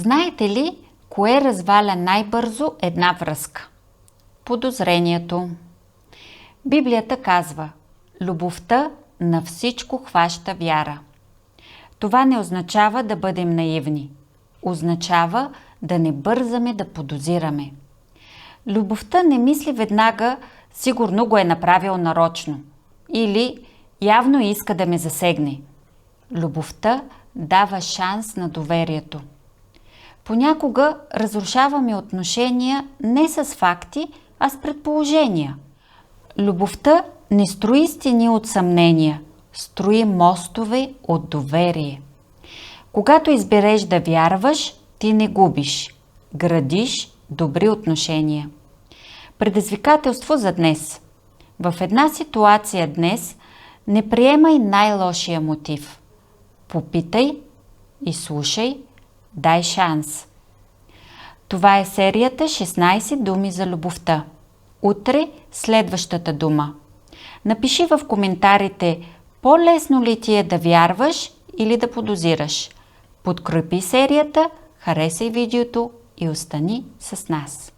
Знаете ли, кое разваля най-бързо една връзка? Подозрението. Библията казва: любовта на всичко хваща вяра. Това не означава да бъдем наивни. Означава да не бързаме да подозираме. Любовта не мисли веднага: сигурно го е направил нарочно или явно иска да ме засегне. Любовта дава шанс на доверието. Понякога разрушаваме отношения не с факти, а с предположения. Любовта не строи стени от съмнения, строи мостове от доверие. Когато избереш да вярваш, ти не губиш. Градиш добри отношения. Предизвикателство за днес. В една ситуация днес не приемай най-лошия мотив. Попитай, изслушай, дай шанс. Това е серията 16 думи за любовта. Утре следващата дума. Напиши в коментарите: по-лесно ли ти е да вярваш или да подозираш? Подкрепи серията, харесай видеото и остани с нас.